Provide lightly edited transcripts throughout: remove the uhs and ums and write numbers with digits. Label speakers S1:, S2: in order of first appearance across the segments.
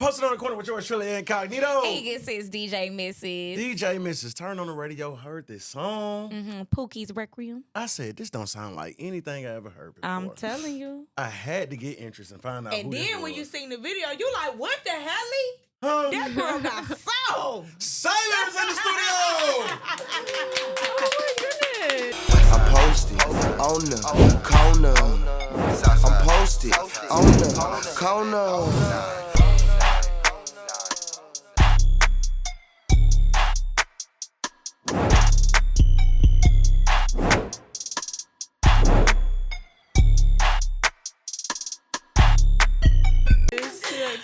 S1: Posted on the corner with yours truly incognito.
S2: Hey, it says DJ Mrs.
S1: DJ Mrs. Turn on the radio, heard this song.
S2: Pookie's Requiem.
S1: I said, this don't sound like anything I ever heard before.
S2: I'm telling you.
S1: I had to get interest and find out
S3: And
S1: who this
S3: then when
S1: was.
S3: you seen the video, you like, what the hell?
S1: Huh?
S3: That girl got soul.
S1: Sailor's in the studio!
S2: Oh my goodness.
S4: I'm posted on the corner. I'm posted on the corner.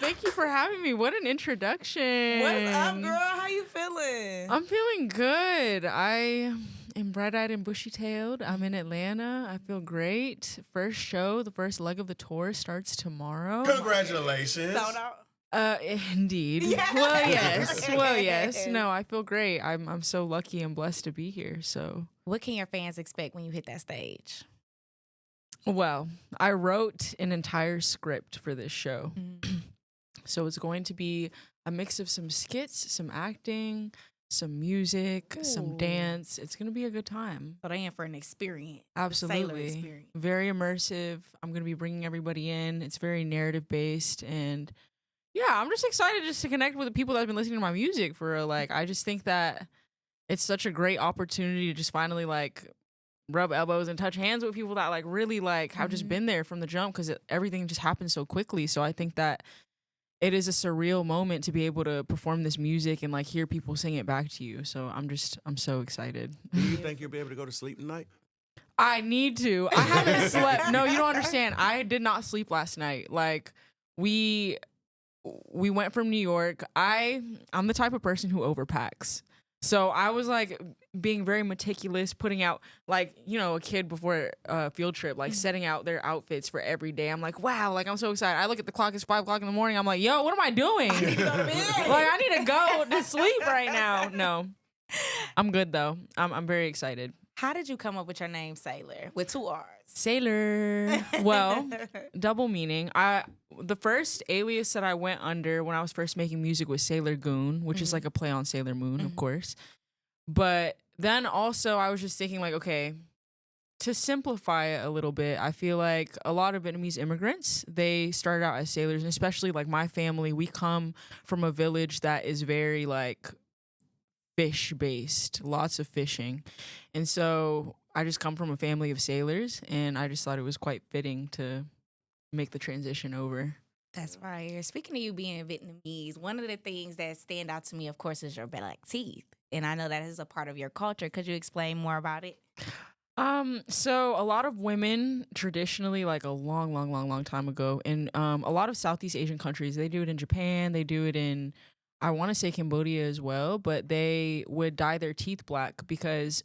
S5: Thank you for having me. What an introduction.
S3: What's up, girl? How you feeling?
S5: I'm feeling good. I am bright-eyed and bushy-tailed. I'm in Atlanta. I feel great. First show, the first leg of the tour starts tomorrow.
S1: Congratulations.
S3: Sold out.
S5: Indeed.
S3: Yeah.
S5: Well, yes. Well, yes. No, I feel great. I'm so lucky and blessed to be here. So,
S2: What can your fans expect when you hit that stage?
S5: well, I wrote an entire script for this show. So it's going to be a mix of some skits, some acting, some music, some
S2: Ooh.
S5: dance. It's going to be a good time.
S2: So they in for an experience.
S5: Absolutely.
S2: Sailorr experience.
S5: Very immersive. I'm going to be bringing everybody in. It's very narrative based. And yeah, I'm just excited just to connect with the people that have been listening to my music for real. Like, I just think that it's such a great opportunity to just finally like rub elbows and touch hands with people that like really like have just been there from the jump because everything just happened so quickly. So I think that it is a surreal moment to be able to perform this music and like hear people sing it back to you. So I'm so excited.
S1: Do you think you'll be able to go to sleep tonight?
S5: I need to. I haven't slept. No, you don't understand. I did not sleep last night. Like we went from New York. I'm the type of person who overpacks. So I was like being very meticulous, putting out like, you know, a kid before a field trip, like setting out their outfits for every day. I'm like, wow, like I'm so excited. I look at the clock, it's 5 o'clock in the morning. I'm like, yo, what am I doing? Like I need to go to sleep right now. No, I'm good though. I'm very excited.
S2: How did you come up with your name, Sailorr, with 2 R's?
S5: Sailorr. Well, double meaning. The first alias that I went under when I was first making music was Sailor Goon, which is like a play on Sailor Moon, of course. But then also I was just thinking like, okay, to simplify it a little bit, I feel like a lot of Vietnamese immigrants, they started out as sailors, and especially like my family, we come from a village that is very like fish based, lots of fishing. And so I just come from a family of sailors, and I just thought it was quite fitting to make the transition over.
S2: That's fire. Speaking of you being Vietnamese, one of the things that stand out to me, of course, is your black teeth. And I know that is a part of your culture. Could you explain more about it?
S5: So a lot of women traditionally, like a long time ago, in a lot of Southeast Asian countries, they do it in Japan, they do it in, I want to say Cambodia as well, but they would dye their teeth black because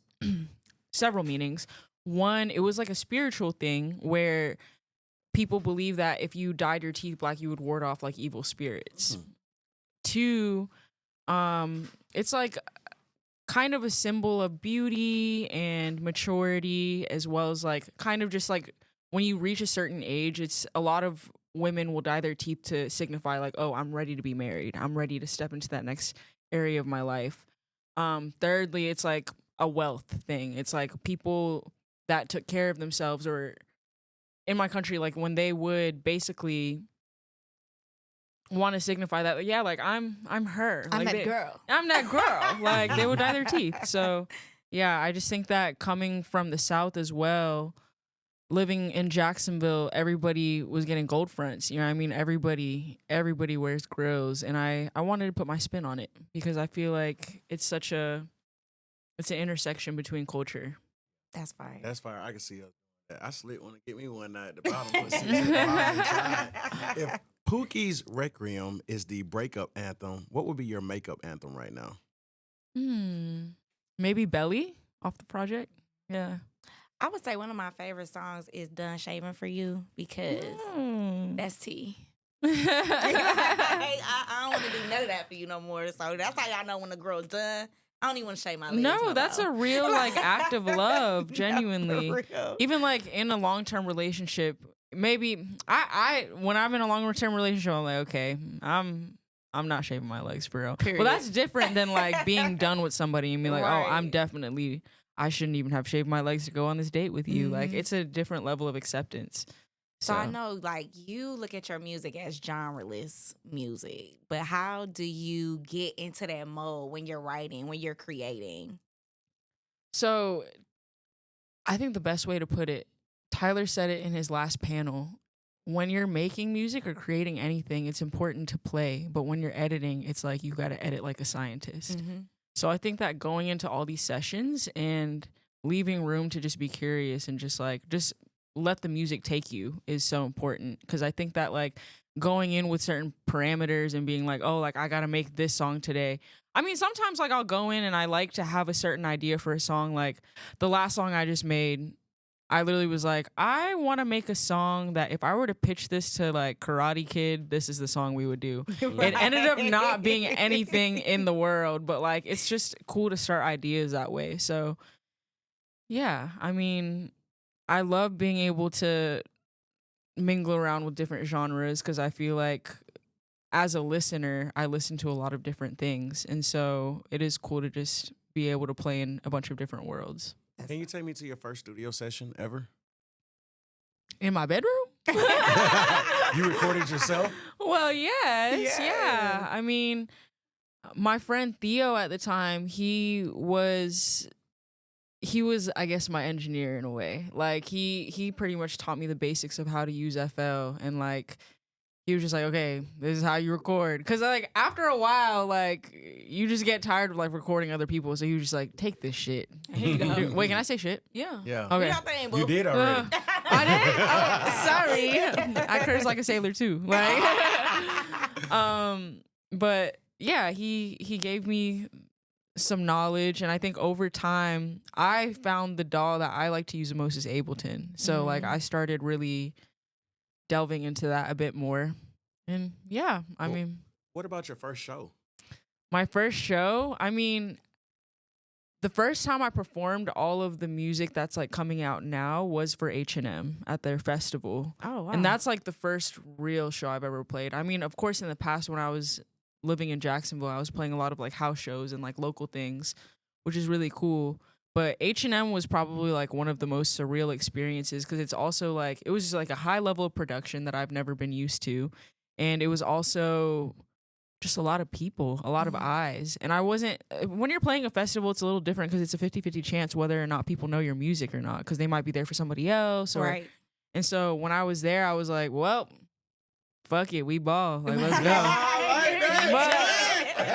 S5: several meanings. One, it was like a spiritual thing where people believe that if you dyed your teeth black, you would ward off like evil spirits. Two, it's like kind of a symbol of beauty and maturity, as well as like kind of just like when you reach a certain age, it's a lot of women will dye their teeth to signify like, oh, I'm ready to be married. I'm ready to step into that next area of my life. Thirdly, it's like a wealth thing. It's like people that took care of themselves, or in my country, like when they would basically want to signify that, like, yeah, like I'm her.
S2: I'm
S5: like
S2: that girl.
S5: I'm that girl. Like they would dye their teeth. So yeah, I just think that coming from the South as well, living in Jacksonville, everybody was getting gold fronts. You know what I mean? Everybody wears grills, and I wanted to put my spin on it because I feel like it's an intersection between culture.
S2: That's fire.
S1: That's fire. I can see us. I slid one to get me one night at the bottom. Put six at the bottom inside. If Pookie's Requiem is the breakup anthem, what would be your makeup anthem right now?
S5: Maybe Belly off the project. Yeah.
S2: I would say one of my favorite songs is Done Shaving for You because that's tea. I don't want to do none of that for you no more. So that's how y'all know when the girl's done. I don't even want to shave my legs.
S5: No, that's a real like act of love, genuinely.
S2: No,
S5: even like in a long-term relationship, maybe I when I'm in a long-term relationship, I'm like, okay, I'm I'm not shaving my legs for real.
S2: Period.
S5: Well, that's different than like being done with somebody and being like, oh, I'm
S2: Right.
S5: definitely, I shouldn't even have shaved my legs to go on this date with you. Like,
S2: Mhm.
S5: it's a different level of acceptance.
S2: So I know, like, you look at your music as genreless music, but how do you get into that mode when you're writing, when you're creating?
S5: So I think the best way to put it, Tyler said it in his last panel. When you're making music or creating anything, it's important to play. But when you're editing, it's like you got to edit like a scientist. So I think that going into all these sessions and leaving room to just be curious and just let the music take you is so important. Because I think that like going in with certain parameters and being like, oh, like I got to make this song today. I mean, sometimes like I'll go in and I like to have a certain idea for a song. Like the last song I just made, I literally was like, I want to make a song that if I were to pitch this to like Karate Kid, this is the song we would do. It ended up not being anything in the world, but like it's just cool to start ideas that way. So yeah, I mean, I love being able to mingle around with different genres because I feel like as a listener, I listen to a lot of different things. And so it is cool to just be able to play in a bunch of different worlds.
S1: Can you take me to your first studio session ever?
S5: In my bedroom?
S1: You recorded yourself?
S5: Well, yes.
S3: Yeah.
S5: Yeah. I mean, my friend Theo at the time, he was I guess my engineer in a way. Like he pretty much taught me the basics of how to use FL, and like he was just like, okay, this is how you record. Cause like after a while, like you just get tired of like recording other people. So he was just like, take this shit.
S2: Here you go.
S5: Wait, can I say shit?
S2: Yeah.
S1: Yeah.
S5: Okay.
S3: Your thing, boo.
S1: You did already.
S5: I did? Oh, sorry. I curse like a sailor too. Like but yeah, he gave me some knowledge, and I think over time I found the DAW that I like to use the most is Ableton. So like I started really delving into that a bit more. And yeah, I
S1: Cool.
S5: mean,
S1: What about your first show?
S5: my first show, I mean, the first time I performed all of the music that's like coming out now was for H&M at their festival.
S2: Oh, wow.
S5: And that's like the first real show I've ever played. I mean, of course, in the past when I was living in Jacksonville, I was playing a lot of like house shows and like local things, which is really cool. But H&M was probably like one of the most surreal experiences because it's also like, it was just like a high level of production that I've never been used to. And it was also just a lot of people, a lot of eyes. And I wasn't, when you're playing a festival, it's a little different because it's a 50-50 chance whether or not people know your music or not, because they might be there for somebody else. Or,
S2: right.
S5: And so when I was there, I was like, well, fuck it, we ball. Like, let's go. But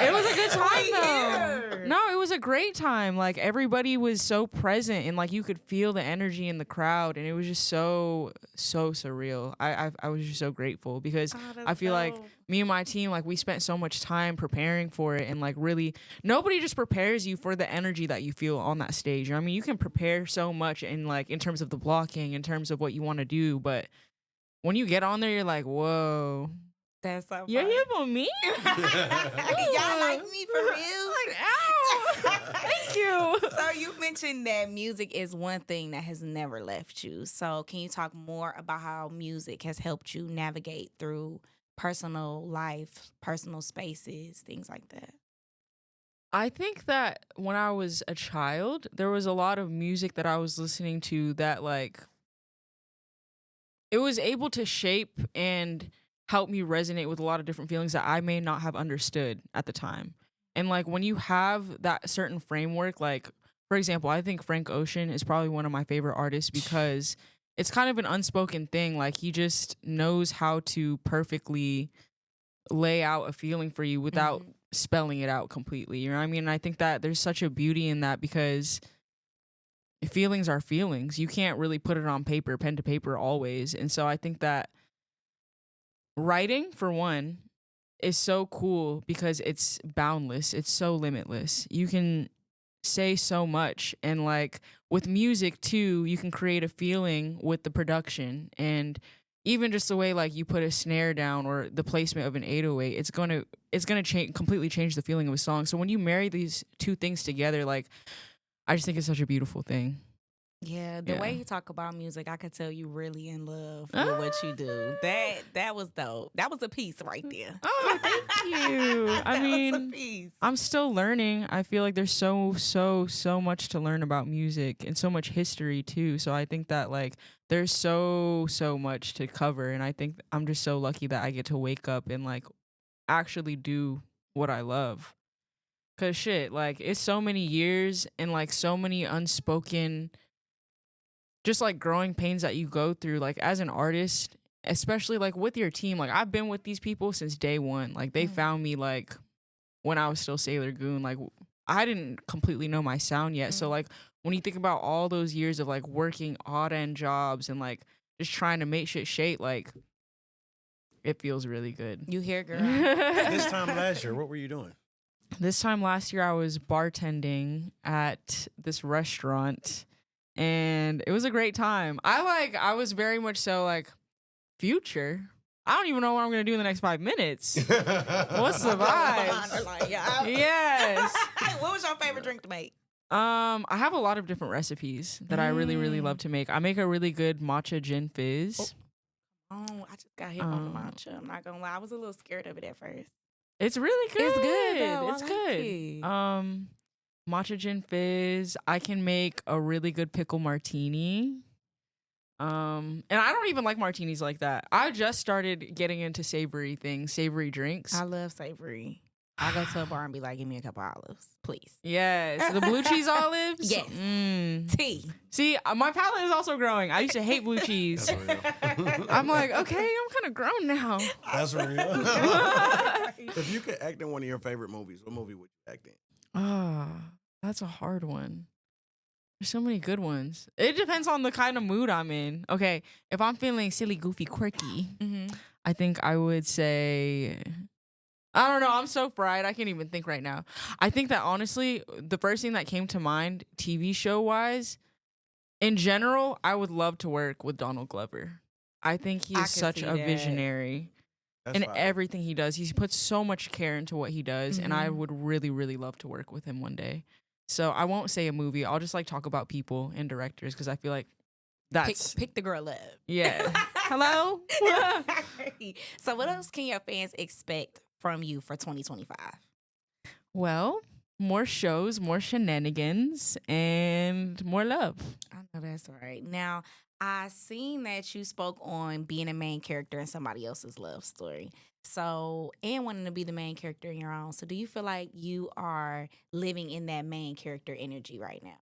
S5: it was a good time though. No, it was a great time. Like everybody was so present and like you could feel the energy in the crowd, and it was just so surreal. I was just so grateful because I feel like me and my team, like we spent so much time preparing for it, and like really nobody just prepares you for the energy that you feel on that stage. You know what I mean, you can prepare so much in like in terms of the blocking, in terms of what you want to do, but when you get on there, you're like, whoa.
S2: That's so
S5: You're
S2: funny.
S5: here for me?
S3: Y'all like me for real?
S5: Like, ow. Thank you.
S2: So you mentioned that music is one thing that has never left you. So can you talk more about how music has helped you navigate through personal life, personal spaces, things like that?
S5: I think that when I was a child, there was a lot of music that I was listening to that like it was able to shape and help me resonate with a lot of different feelings that I may not have understood at the time. And like when you have that certain framework, like for example, I think Frank Ocean is probably one of my favorite artists because it's kind of an unspoken thing. Like he just knows how to perfectly lay out a feeling for you without spelling it out completely. You know what I mean? And I think that there's such a beauty in that because feelings are feelings. You can't really put it on paper, pen to paper always. And so I think that writing, for one, is so cool because it's boundless. It's so limitless. You can say so much. And like with music too, you can create a feeling with the production, and even just the way like you put a snare down or the placement of an 808, it's gonna completely change the feeling of a song. So when you marry these two things together, like I just think it's such a beautiful thing.
S2: Yeah, the
S5: Yeah.
S2: way you talk about music, I could tell you really in love with what you do. That was dope. That was a piece right there.
S5: Oh, thank you. I
S2: That was a
S5: mean,
S2: piece.
S5: I'm still learning. I feel like there's so much to learn about music and so much history too. So I think that like there's so much to cover, and I think I'm just so lucky that I get to wake up and like actually do what I love. Cause shit, like it's so many years and like so many unspoken just like growing pains that you go through like as an artist, especially like with your team. Like I've been with these people since day one. Like they found me like when I was still Sailor Goon. Like I didn't completely know my sound yet. So like when you think about all those years of like working odd end jobs and like just trying to make shit shape, like it feels really good.
S2: You hear, girl?
S1: This time last year, what were you doing?
S5: This time last year I was bartending at this restaurant and it was a great time. I was very much so like future. I don't even know what I'm gonna do in the next 5 minutes. What's the vibes?
S2: Like, yeah.
S5: Yes.
S2: What was your favorite drink to make?
S5: I have a lot of different recipes that I really love to make. I make a really good matcha gin fizz.
S2: Oh, I just got hit on the matcha. I'm not gonna lie. I was a little scared of it at first.
S5: It's really good.
S2: It's good, though.
S5: It's
S2: I
S5: good.
S2: like it.
S5: Matcha gin fizz. I can make a really good pickle martini. And I don't even like martinis like that. I just started getting into savory things, savory drinks.
S2: I love savory. I go to a bar and be like, give me a couple olives, please.
S5: Yes, the blue cheese olives.
S2: Yes. Tea.
S5: See, my palate is also growing. I used to hate blue cheese.
S1: That's real.
S5: I'm like, okay, I'm kind of grown now.
S1: That's real. If you could act in one of your favorite movies, what movie would you act in?
S5: Ah, that's a hard one. There's so many good ones. It depends on the kind of mood I'm in. Okay, if I'm feeling silly, goofy, quirky, I think I would say, I don't know. I'm so fried. I can't even think right now. I think that honestly, the first thing that came to mind, TV show wise, in general, I would love to work with Donald Glover. I think
S2: I
S5: he's
S2: can
S5: such
S2: see
S5: a
S2: that.
S5: visionary.
S1: That's
S5: In
S1: fire.
S5: everything he does. He puts so much care into what he does, and I would really, really love to work with him one day. So I won't say a movie. I'll just like talk about people and directors because I feel like that's
S2: Pick the girl up.
S5: yeah. Hello.
S2: So what else can your fans expect from you for 2025?
S5: Well, more shows, more shenanigans, and more love.
S2: I know that's right. Now, I seen that you spoke on being a main character in somebody else's love story. So, and wanting to be the main character in your own. So, do you feel like you are living in that main character energy right now?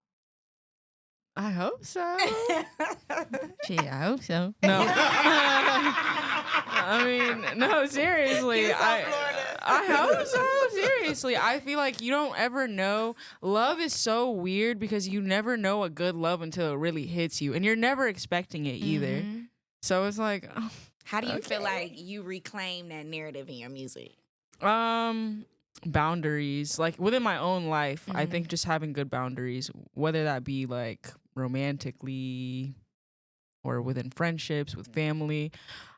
S5: I hope so. Gee, I hope so. No. I mean, no, seriously.
S2: You're so Florida.
S5: I hope so. Seriously. I feel like you don't ever know. Love is so weird because you never know a good love until it really hits you. And you're never expecting it either. So it's like, oh,
S2: How do you feel like you reclaim that narrative in your music?
S5: boundaries, like within my own life. I think just having good boundaries, whether that be like romantically or within friendships, with family.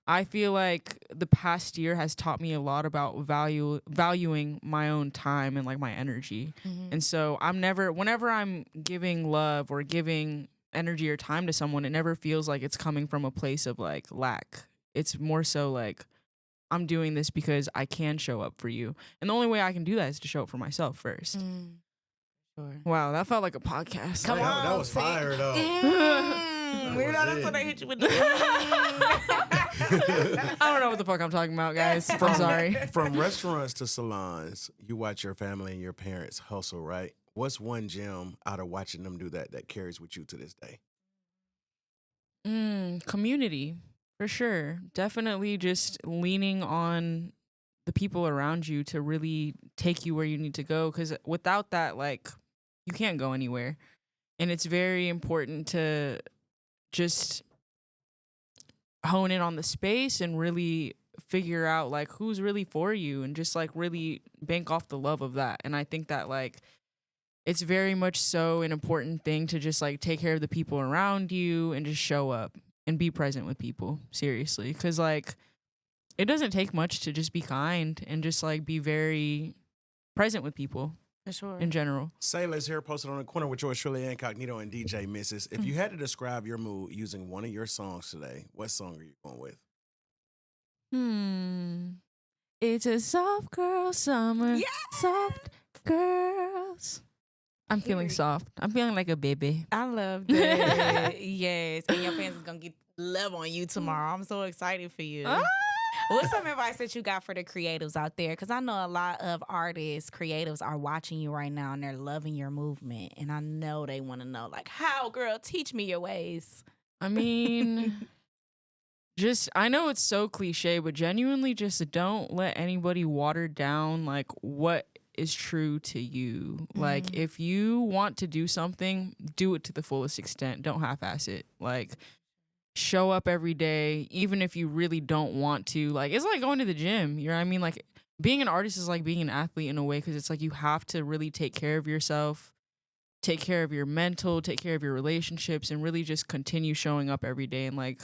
S5: I feel like the past year has taught me a lot about valuing my own time and like my energy. And so whenever I'm giving love or giving energy or time to someone, it never feels like it's coming from a place of like lack. It's more so like, I'm doing this because I can show up for you. And the only way I can do that is to show up for myself first.
S2: Sure.
S5: Wow, that felt like a podcast.
S2: Come on,
S1: That was
S2: see?
S1: fire, though.
S2: Weird,
S1: was
S2: that's
S1: it.
S2: when they hit you with the.
S5: I don't know what the fuck I'm talking about, guys. I'm sorry.
S1: From restaurants to salons, you watch your family and your parents hustle, right? What's one gem out of watching them do that carries with you to this day?
S5: Community, for sure. Definitely just leaning on the people around you to really take you where you need to go. Because without that, like, you can't go anywhere. And it's very important to just hone in on the space and really figure out like who's really for you and just like really bank off the love of that. And I think that like it's very much so an important thing to just like take care of the people around you and just show up and be present with people, seriously. Because like it doesn't take much to just be kind and just like be very present with people.
S2: For sure.
S5: in general.
S1: Sailor's here, posted on the corner with yours truly, Incognito and DJ Mrs. If you had to describe your mood using one of your songs today, what song are you going with?
S5: It's a soft girl summer.
S2: Yeah.
S5: Soft girls. I'm feeling
S2: Period.
S5: soft. I'm feeling like a baby.
S2: I love that. Yes. And your fans is going to get love on you tomorrow. I'm so excited for you.
S5: Ah!
S2: What's some advice that you got for the creatives out there? Because I know a lot of artists, creatives are watching you right now and they're loving your movement. And I know they want to know, like, how, girl, teach me your ways.
S5: I mean, I know it's so cliche, but genuinely just don't let anybody water down, like, what is true to you. Like, if you want to do something, do it to the fullest extent. Don't half-ass it. Like, show up every day, even if you really don't want to. Like, it's like going to the gym. You know what I mean? Like, being an artist is like being an athlete in a way, because it's like you have to really take care of yourself, take care of your mental, take care of your relationships, and really just continue showing up every day and like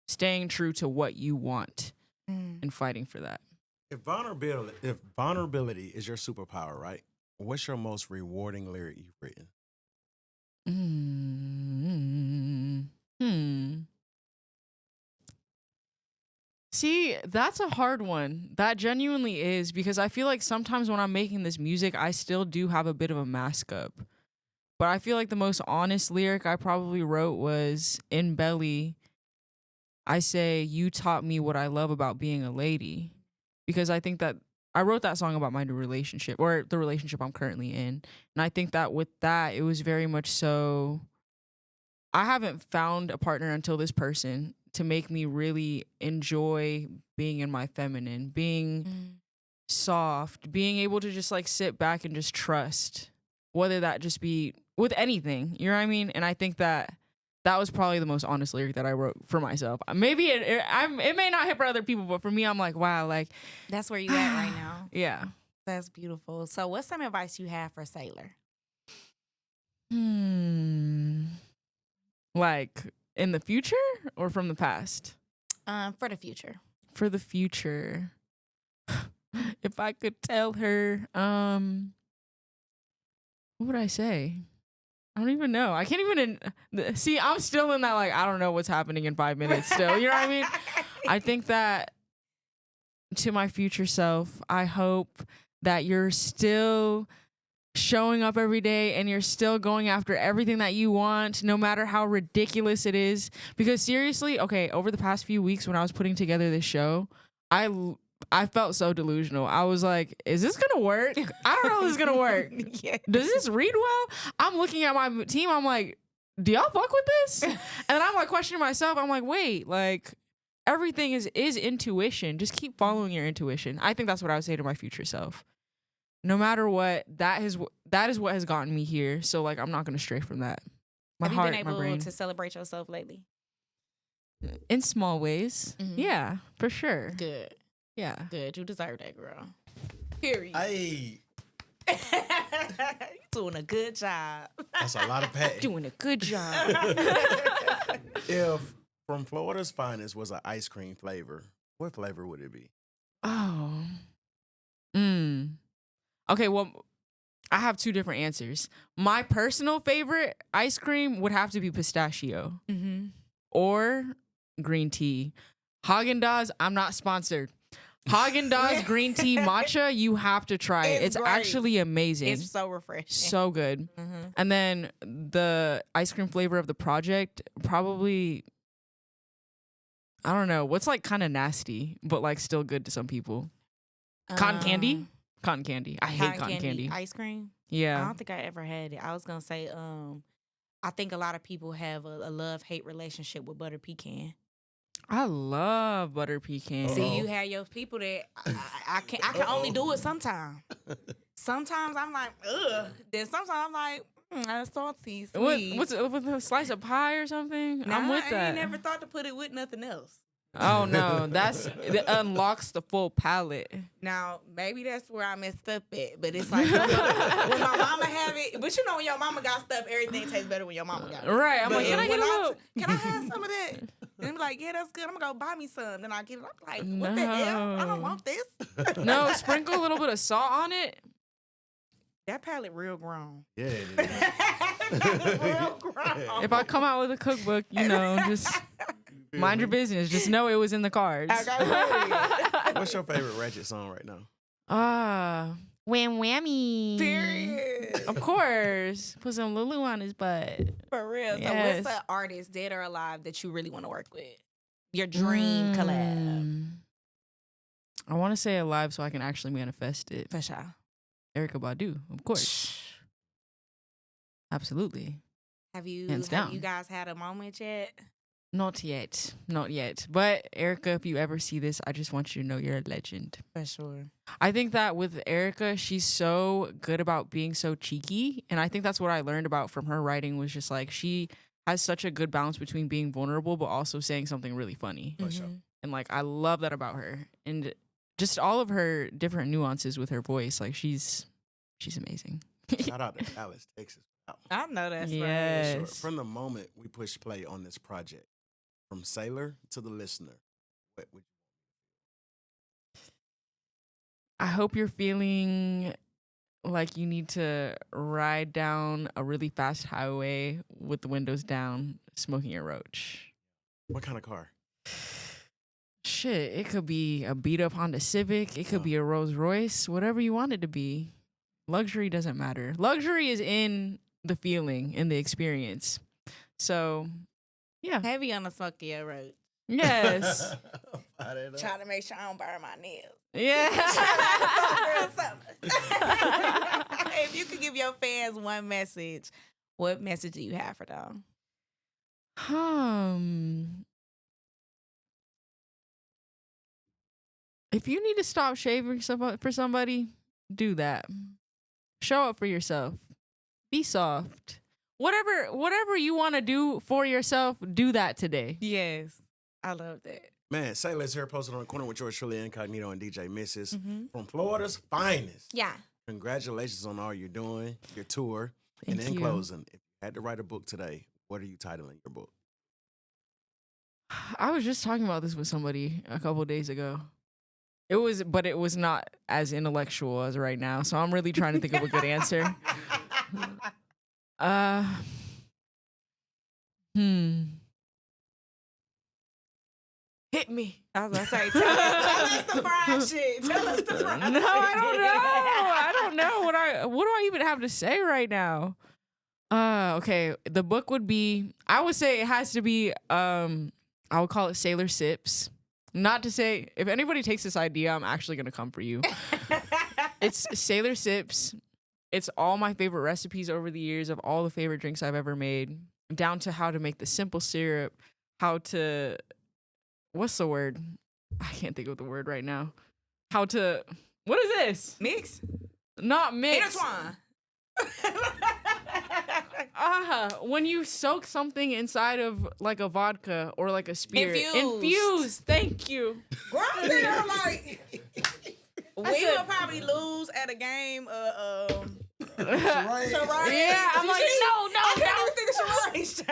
S5: staying true to what you want and fighting for that.
S1: If vulnerability is your superpower, right? What's your most rewarding lyric you've written?
S5: See, that's a hard one. That genuinely is, because I feel like sometimes when I'm making this music, I still do have a bit of a mask up. But I feel like the most honest lyric I probably wrote was in Belly. I say, "You taught me what I love about being a lady," because I think that I wrote that song about my new relationship, or the relationship I'm currently in. And I think that with that, it was very much so, I haven't found a partner until this person to make me really enjoy being in my feminine, being soft, being able to just like sit back and just trust, whether that just be with anything, you know what I mean? And I think that was probably the most honest lyric that I wrote for myself. Maybe it may not hit for other people, but for me, I'm like, wow, like
S2: That's where you at right now.
S5: yeah.
S2: That's beautiful. So what's some advice you have for Sailorr?
S5: Like in the future or from the past?
S2: For the future.
S5: For the future. If I could tell her, what would I say? I don't even know. I can't even see. I'm still in that, like, I don't know what's happening in 5 minutes still. You know what I mean? I think that to my future self, I hope that you're still showing up every day and you're still going after everything that you want, no matter how ridiculous it is. Because seriously, okay, over the past few weeks when I was putting together this show, I felt so delusional. I was like, is this going to work? I don't know if this is going to work.
S2: Yeah.
S5: Does this read well? I'm looking at my team. I'm like, do y'all fuck with this? And then I'm like questioning myself. I'm like, wait, like everything is intuition. Just keep following your intuition. I think that's what I would say to my future self. No matter what, that is what has gotten me here. So like, I'm not going to stray from that. My
S2: Have
S5: heart,
S2: you been
S5: my
S2: able
S5: brain.
S2: to celebrate yourself lately?
S5: In small ways. Yeah, for sure.
S2: Good.
S5: Yeah.
S2: Good. You deserve that, girl. Period.
S1: Hey,
S2: You doing a good job.
S1: that's a lot of pay.
S5: Doing a good job.
S1: If From Florida's Finest was an ice cream flavor, what flavor would it be?
S5: Oh. Okay, well, I have two different answers. My personal favorite ice cream would have to be pistachio or green tea. Haagen-Dazs, I'm not sponsored. Haagen-Dazs green tea matcha, you have to try it.
S2: It's
S5: It's
S2: great.
S5: actually amazing.
S2: It's so refreshing.
S5: So good. And then the ice cream flavor of the project, probably, I don't know, what's like kind of nasty, but like still good to some people. Cotton candy? Cotton candy. I hate cotton candy.
S2: Ice cream? I
S5: Yeah.
S2: don't think I ever had it. I was going to say, I think a lot of people have a love-hate relationship with butter pecan.
S5: I love butter pecan.
S2: See, you have your people that I can only do it sometimes. Sometimes I'm like, ugh. Then sometimes I'm like, that's salty, sweet.
S5: What's it, with a slice of pie or something? I'm with
S2: I
S5: that.
S2: ain't never thought to put it with nothing else.
S5: Oh no, it unlocks the full palate.
S2: Now, maybe that's where I messed up at, but it's like when my mama have it, but you know when your mama got stuff, everything tastes better when your mama got it.
S5: Right. I'm
S2: But
S5: like, can I get a little?
S2: Can I have some of that? And I'm like, yeah, that's good. I'm gonna go buy me some. Then I get it. I'm like, what the hell? I don't want this.
S5: No, sprinkle a little bit of salt on it.
S2: That palette real grown.
S1: Yeah, it is.
S2: Real grown.
S5: If I come out with a cookbook, just mind your business. Just know it was in the cards.
S1: What's your favorite Ratchet song right now?
S5: Wham whammy.
S2: Period.
S5: Of course. Put some Lulu on his butt.
S2: For real.
S5: Yes.
S2: So what's an artist, dead or alive, that you really want to work with? Your dream collab.
S5: I want to say alive so I can actually manifest it.
S2: For sure.
S5: Erykah Badu, of course. Absolutely.
S2: Have you
S5: Hands down.
S2: you guys had a moment yet?
S5: Not yet. Not yet. But Erykah, if you ever see this, I just want you to know you're a legend.
S2: For sure.
S5: I think that with Erykah, she's so good about being so cheeky. And I think that's what I learned about from her writing was just like she has such a good balance between being vulnerable but also saying something really funny.
S1: For sure.
S5: And like I love that about her. And just all of her different nuances with her voice. Like she's amazing.
S1: Shout out to Dallas, Texas.
S2: I know that's
S5: Yes.
S1: Sure. From the moment we push play on this project, from Sailorr to the listener, what would
S5: I hope you're feeling like you need to ride down a really fast highway with the windows down, smoking a roach.
S1: what kind of car?
S5: Shit, it could be a beat up Honda Civic. It could be a Rolls Royce, whatever you want it to be. Luxury doesn't matter. Luxury is in the feeling, in the experience. So, yeah.
S2: Heavy on the smoky road.
S5: Yes.
S2: Trying to make sure I don't burn my nails.
S5: Yeah.
S2: If you could give your fans one message, what message do you have for them?
S5: If you need to stop shaving for somebody, do that. Show up for yourself. Be soft. Whatever you want to do for yourself, do that today.
S2: Yes. I love that.
S1: Man, Sailorr's here, posted on the corner with yours truly, Incognito and DJ Mrs. From Florida's finest.
S2: Yeah.
S1: Congratulations on all you're doing, your tour.
S5: Thank
S1: and in
S5: you.
S1: closing, if you had to write a book today, what are you titling your book?
S5: I was just talking about this with somebody a couple of days ago. It was not as intellectual as right now. So I'm really trying to think of a good answer. Hit me.
S2: I was going to say, tell us the fried shit. Tell us the fried shit.
S5: No, I don't know. What do I even have to say right now? Okay. The book would be, I would say it has to be, I would call it Sailorr Sips. Not to say, if anybody takes this idea, I'm actually going to come for you. It's Sailorr Sips. It's all my favorite recipes over the years of all the favorite drinks I've ever made, down to how to make the simple syrup, how to, what's the word? I can't think of the word right now. What is this?
S2: Mix?
S5: Not mix.
S2: Intertwine.
S5: When you soak something inside of like a vodka or like a spirit. Infused. Thank you.
S2: Girl, I'm sitting there like, we would probably lose at a game of charades.
S5: Yeah, I'm like, no.
S2: I can't even think of charades.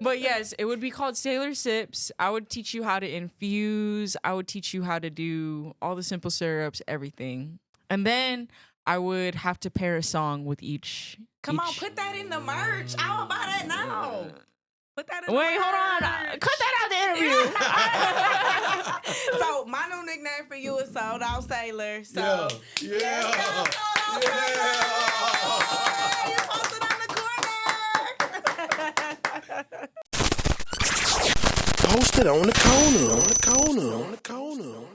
S5: But yes, it would be called Sailorr Sips. I would teach you how to infuse. I would teach you how to do all the simple syrups, everything. And then I would have to pair a song with each.
S2: Come on, put that in the merch. I will buy that now. Put that in the
S5: Wait, hold on.
S2: merch.
S5: Cut that out the interview.
S2: So my new nickname for you is Sold Out Sailorr. So
S1: Yeah.
S2: you posted on the corner.
S4: Posted on the corner.